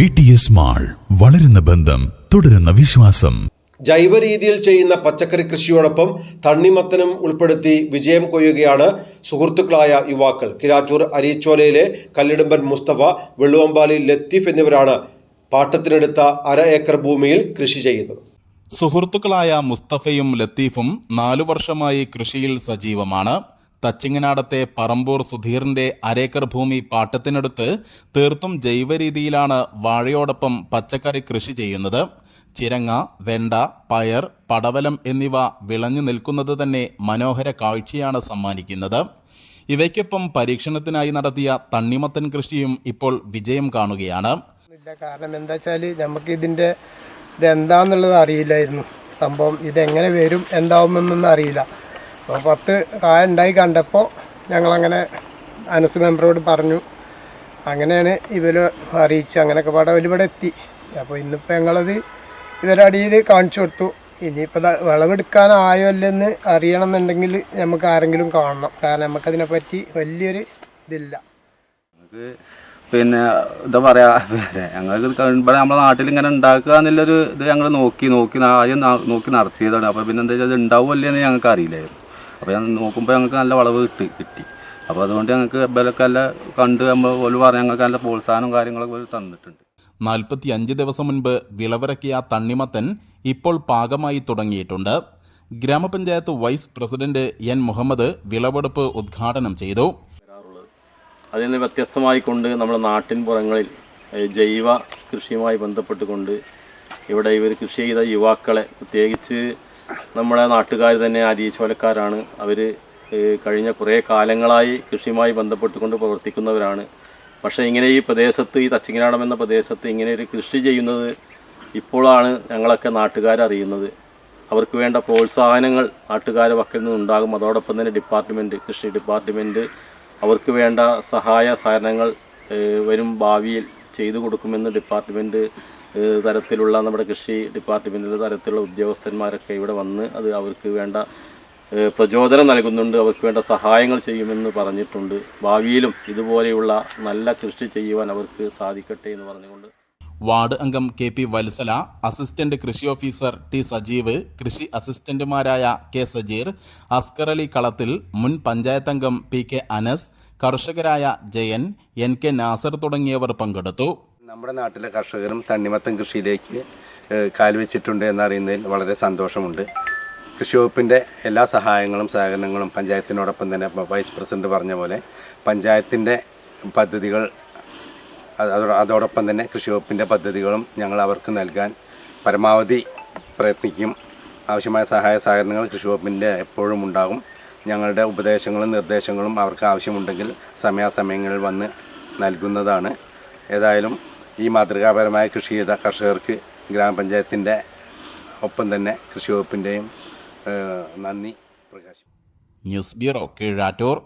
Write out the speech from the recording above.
VTS mall, വളരുന്ന ബന്ധം, തുടരുന്ന വിശ്വാസം. ജൈവ രീതിയിൽ ചെയ്യുന്ന പച്ചക്കറി കൃഷിയോടൊപ്പം തണ്ണിമത്തനും ഉൾപ്പെടുത്തി വിജയം കൊയ്യുകയാണ് സുഹൃത്തുക്കളായ യുവാക്കൾ. കിഴാറ്റൂർ അരീച്ചോലയിലെ കല്ലിടുമ്പൻ മുസ്തഫ, വെള്ളുവമ്പാലി ലത്തീഫ് എന്നിവരാണ് പാട്ടത്തിനെടുത്ത 1/2 ഏക്കർ ഭൂമിയിൽ കൃഷി ചെയ്യുന്നത്. സുഹൃത്തുക്കളായ മുസ്തഫയും ലത്തീഫും 4 വർഷമായി കൃഷിയിൽ സജീവമാണ്. തച്ചിങ്ങനാടത്തെ പറമ്പൂർ സുധീറിന്റെ 1/2 ഏക്കർ ഭൂമി പാട്ടത്തിനെടുത്ത് തീർത്തും ജൈവ രീതിയിലാണ് വാഴയോടൊപ്പം പച്ചക്കറി കൃഷി ചെയ്യുന്നത്. ചിരങ്ങ, വെണ്ട, പയർ, പടവലം എന്നിവ വിളഞ്ഞു നിൽക്കുന്നത് തന്നെ മനോഹര കാഴ്ചയാണ് സമ്മാനിക്കുന്നത്. ഇവയ്ക്കൊപ്പം പരീക്ഷണത്തിനായി നടത്തിയ തണ്ണിമത്തൻ കൃഷിയും ഇപ്പോൾ വിജയം കാണുകയാണ്. കാരണം എന്താ വെച്ചാൽ നമുക്ക് ഇതെന്താന്നുള്ളത് അറിയില്ലായിരുന്നു. സംഭവം ഇതെങ്ങനെ വരും എന്താവുമെന്നൊന്നും അറിയില്ല. അപ്പോൾ 10 കായ ഉണ്ടായി കണ്ടപ്പോൾ ഞങ്ങളങ്ങനെ അനസ് മെമ്പറോട് പറഞ്ഞു. അങ്ങനെയാണ് ഇവർ അറിയിച്ച് അങ്ങനെയൊക്കെ പാടെ ഇവിടെ എത്തി. അപ്പോൾ ഇന്നിപ്പോൾ ഞങ്ങളത് ഇവരുടെ അടിയിൽ കാണിച്ചു കൊടുത്തു. ഇനിയിപ്പോൾ വിളവെടുക്കാനായോ അല്ലെന്ന് അറിയണമെന്നുണ്ടെങ്കിൽ നമുക്ക് ആരെങ്കിലും കാണണം. കാരണം നമുക്കതിനെപ്പറ്റി വലിയൊരു ഇതില്ല. പിന്നെ എന്താ പറയുക, ഞങ്ങൾക്ക് ഇവിടെ നമ്മുടെ നാട്ടിൽ ഇങ്ങനെ ഉണ്ടാക്കുക എന്നുള്ളൊരു ഇത് ഞങ്ങൾ ആദ്യം നോക്കി നടത്തിയതാണ്. അപ്പോൾ പിന്നെ എന്താ വെച്ചാൽ ഉണ്ടാവുമല്ലേ എന്ന് ഞങ്ങൾക്ക് അറിയില്ലായിരുന്നു. അപ്പോൾ ഞാൻ നോക്കുമ്പോൾ ഞങ്ങൾക്ക് നല്ല വളവ് കിട്ടി. അപ്പോൾ അതുകൊണ്ട് ഞങ്ങൾക്ക് ഇവരൊക്കെ നല്ല കണ്ട് നമ്മൾ പറഞ്ഞ് ഞങ്ങൾക്ക് നല്ല പ്രോത്സാഹനവും കാര്യങ്ങളൊക്കെ തന്നിട്ടുണ്ട്. 45 ദിവസം മുൻപ് വിളവിറക്കിയ തണ്ണിമത്തൻ ഇപ്പോൾ പാകമായി തുടങ്ങിയിട്ടുണ്ട്. ഗ്രാമപഞ്ചായത്ത് വൈസ് പ്രസിഡന്റ് എൻ മുഹമ്മദ് വിളവെടുപ്പ് ഉദ്ഘാടനം ചെയ്തു. അതിൽ നിന്ന് വ്യത്യസ്തമായിക്കൊണ്ട് നമ്മുടെ നാട്ടിൻപുറങ്ങളിൽ ജൈവ കൃഷിയുമായി ബന്ധപ്പെട്ടുകൊണ്ട് ഇവിടെ ഇവർ കൃഷി ചെയ്ത യുവാക്കളെ, പ്രത്യേകിച്ച് നമ്മുടെ നാട്ടുകാർ തന്നെ അരീച്ചോലക്കാരാണ്. അവർ കഴിഞ്ഞ കുറേ കാലങ്ങളായി കൃഷിയുമായി ബന്ധപ്പെട്ടുകൊണ്ട് പ്രവർത്തിക്കുന്നവരാണ്. പക്ഷേ ഇങ്ങനെ ഈ പ്രദേശത്ത്, ഈ തച്ചിങ്ങനാടം എന്ന പ്രദേശത്ത് ഇങ്ങനെ ഒരു കൃഷി ചെയ്യുന്നത് ഇപ്പോഴാണ് ഞങ്ങളൊക്കെ നാട്ടുകാരറിയുന്നത്. അവർക്ക് വേണ്ട പ്രോത്സാഹനങ്ങൾ നാട്ടുകാരുടെ പക്കൽ നിന്നുണ്ടാകും. അതോടൊപ്പം തന്നെ കൃഷി ഡിപ്പാർട്ട്മെൻറ്റ് അവർക്ക് വേണ്ട സഹായ സഹകരണങ്ങൾ വരും ഭാവിയിൽ ചെയ്തു കൊടുക്കുമെന്ന് ഡിപ്പാർട്ട്മെൻറ്റ് തരത്തിലുള്ള നമ്മുടെ കൃഷി ഡിപ്പാർട്ട്മെൻറ്റിൻ്റെ തരത്തിലുള്ള ഉദ്യോഗസ്ഥന്മാരൊക്കെ ഇവിടെ വന്ന് അത് അവർക്ക് വേണ്ട പ്രചോദനം നൽകുന്നുണ്ട്. അവർക്ക് വേണ്ട സഹായങ്ങൾ ചെയ്യുമെന്ന് പറഞ്ഞിട്ടുണ്ട്. ഭാവിയിലും ഇതുപോലെയുള്ള നല്ല കൃഷി ചെയ്യുവാൻ അവർക്ക് സാധിക്കട്ടെ എന്ന് പറഞ്ഞുകൊണ്ട് വാർഡ് അംഗം KP വത്സല, അസിസ്റ്റന്റ് കൃഷി ഓഫീസർ T സജീവ്, കൃഷി അസിസ്റ്റന്റുമാരായ K സജീർ, അസ്കർ അലി കളത്തിൽ, മുൻ പഞ്ചായത്ത് അംഗം PK അനസ്, കർഷകരായ ജയൻ, NK നാസർ തുടങ്ങിയവർ പങ്കെടുത്തു. നമ്മുടെ നാട്ടിലെ കർഷകരും തണ്ണിമത്തൻ കൃഷിയിലേക്ക് കാൽവെച്ചിട്ടുണ്ട് എന്നറിയുന്നതിൽ വളരെ സന്തോഷമുണ്ട്. കൃഷി വകുപ്പിൻ്റെ എല്ലാ സഹായങ്ങളും സഹകരണങ്ങളും പഞ്ചായത്തിനോടൊപ്പം തന്നെ വൈസ് പ്രസിഡന്റ് പറഞ്ഞ പോലെ പഞ്ചായത്തിൻ്റെ പദ്ധതികൾ അതോടൊപ്പം തന്നെ കൃഷി വകുപ്പിൻ്റെ പദ്ധതികളും ഞങ്ങൾ അവർക്ക് നൽകാൻ പരമാവധി പ്രയത്നിക്കും. ആവശ്യമായ സഹായ സഹകരണങ്ങൾ കൃഷി വകുപ്പിൻ്റെ എപ്പോഴും ഉണ്ടാകും. ഞങ്ങളുടെ ഉപദേശങ്ങളും നിർദ്ദേശങ്ങളും അവർക്ക് ആവശ്യമുണ്ടെങ്കിൽ സമയാസമയങ്ങളിൽ വന്ന് നൽകുന്നതാണ്. ഏതായാലും ഈ മാതൃകാപരമായ കൃഷി ചെയ്ത കർഷകർക്ക് ഗ്രാമപഞ്ചായത്തിൻ്റെ ഒപ്പം തന്നെ കൃഷി വകുപ്പിൻ്റെയും നന്ദി പ്രകാശിപ്പിക്കും. News bureau, Kizhattur.